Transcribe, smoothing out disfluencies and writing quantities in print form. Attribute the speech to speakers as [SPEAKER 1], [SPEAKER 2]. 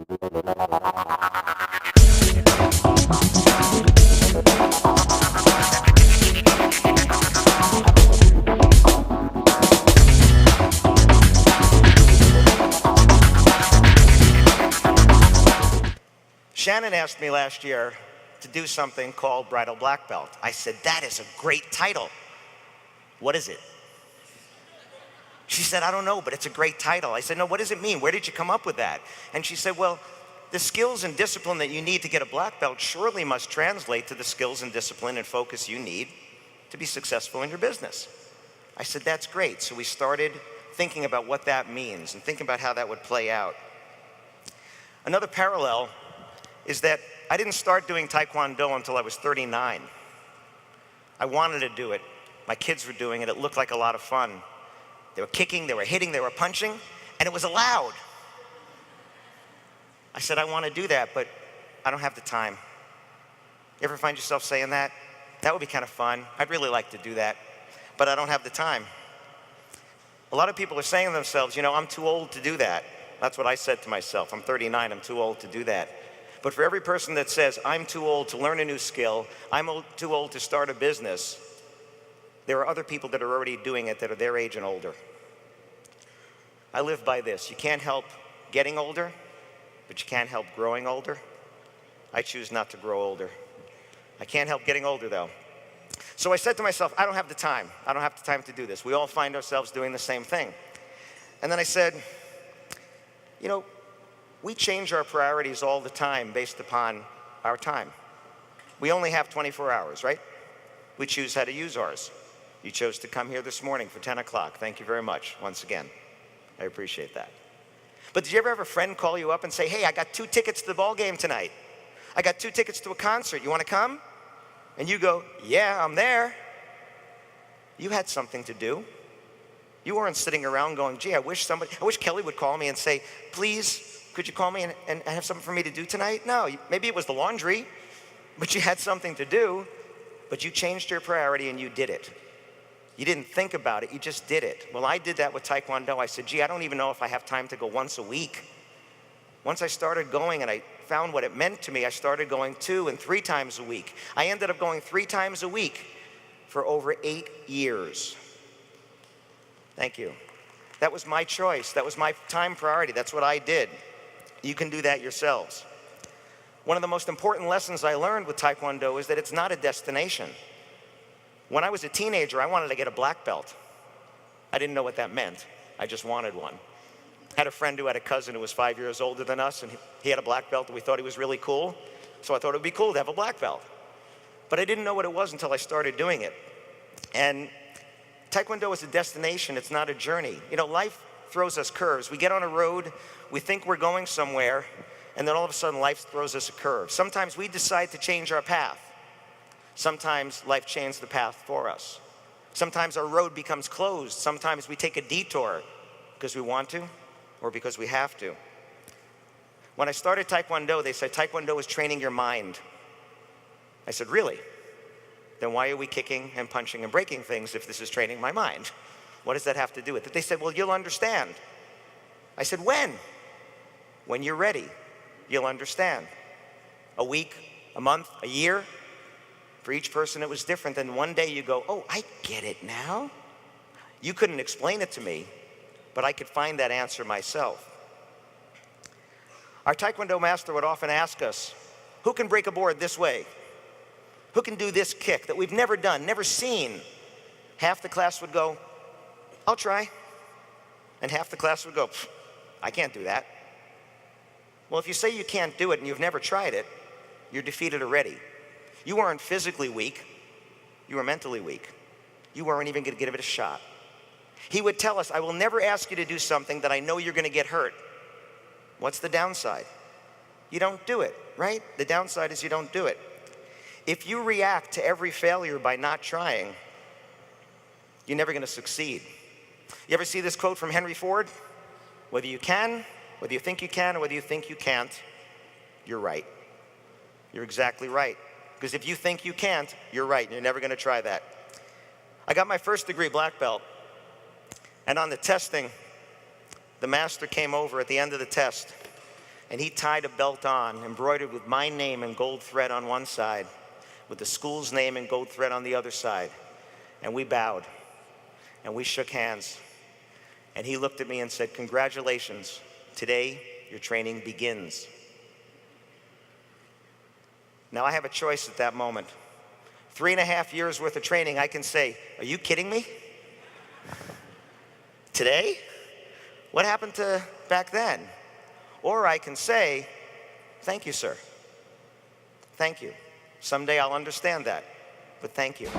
[SPEAKER 1] Shannon asked me last year to do something called Bridal Black Belt. I said, that is a great title. What is it? She said, I don't know, but it's a great title. I said, no, what does it mean? Where did you come up with that? And she said, well, the skills and discipline that you need to get a black belt surely must translate to the skills and discipline and focus you need to be successful in your business. I said, that's great. So we started thinking about what that means and thinking about how that would play out. Another parallel is that I didn't start doing Tae Kwon Do until I was 39. I wanted to do it. My kids were doing it. It looked like a lot of fun. They were kicking, they were hitting, they were punching, and it was allowed. I said, I want to do that, but I don't have the time. You ever find yourself saying that? That would be kind of fun. I'd really like to do that, but I don't have the time. A lot of people are saying to themselves, you know, I'm too old to do that. That's what I said to myself. I'm 39, I'm too old to do that. But for every person that says, I'm too old to learn a new skill, too old to start a business, there are other people that are already doing it that are their age and older. I live by this. You can't help getting older, but you can't help growing older. I choose not to grow older. I can't help getting older, though. So I said to myself, I don't have the time. I don't have the time to do this. We all find ourselves doing the same thing. And then I said, you know, we change our priorities all the time based upon our time. We only have 24 hours, right? We choose how to use ours. You chose to come here this morning for 10 o'clock. Thank you very much, once again. I appreciate that. But did you ever have a friend call you up and say, hey, I got 2 tickets to the ball game tonight. I got 2 tickets to a concert. You want to come? And you go, yeah, I'm there. You had something to do. You weren't sitting around going, gee, I wish Kelly would call me and say, please, could you call me and have something for me to do tonight? No, maybe it was the laundry, but you had something to do, but you changed your priority and you did it. You didn't think about it, you just did it. Well, I did that with Tae Kwon Do. I said, gee, I don't even know if I have time to go once a week. Once I started going and I found what it meant to me, I started going 2 and 3 times a week. I ended up going 3 times a week for over 8 years. Thank you. That was my choice. That was my time priority. That's what I did. You can do that yourselves. One of the most important lessons I learned with Tae Kwon Do is that it's not a destination. When I was a teenager, I wanted to get a black belt. I didn't know what that meant. I just wanted one. I had a friend who had a cousin who was 5 years older than us, and he had a black belt, and we thought he was really cool. So I thought it would be cool to have a black belt. But I didn't know what it was until I started doing it. And Tae Kwon Do is a destination, it's not a journey. You know, life throws us curves. We get on a road, we think we're going somewhere, and then all of a sudden life throws us a curve. Sometimes we decide to change our path. Sometimes life changes the path for us. Sometimes our road becomes closed. Sometimes we take a detour because we want to or because we have to. When I started Tae Kwon Do, they said Tae Kwon Do is training your mind. I said, really? Then why are we kicking and punching and breaking things if this is training my mind? What does that have to do with it? They said, well, you'll understand. I said, when? When you're ready, you'll understand. A week, a month, a year. For each person, it was different. Then one day you go, oh, I get it now. You couldn't explain it to me, but I could find that answer myself. Our Tae Kwon Do master would often ask us, who can break a board this way? Who can do this kick that we've never done, never seen? Half the class would go, I'll try. And half the class would go, I can't do that. Well, if you say you can't do it and you've never tried it, you're defeated already. You weren't physically weak, you were mentally weak. You weren't even going to give it a shot. He would tell us, I will never ask you to do something that I know you're going to get hurt. What's the downside? You don't do it, right? The downside is you don't do it. If you react to every failure by not trying, you're never going to succeed. You ever see this quote from Henry Ford? Whether you can, whether you think you can, or whether you think you can't, you're right. You're exactly right. Because if you think you can't, you're right, and you're never going to try that. I got my first degree black belt, and on the testing, the master came over at the end of the test, And he tied a belt on, embroidered with my name in gold thread on one side, with the school's name in gold thread on the other side. And we bowed, and we shook hands. And he looked at me and said, "Congratulations, today your training begins." Now I have a choice at that moment. 3.5 years worth of training, I can say, "Are you kidding me? Today? What happened to back then?" Or I can say, "Thank you, sir. Thank you. Someday I'll understand that, but thank you."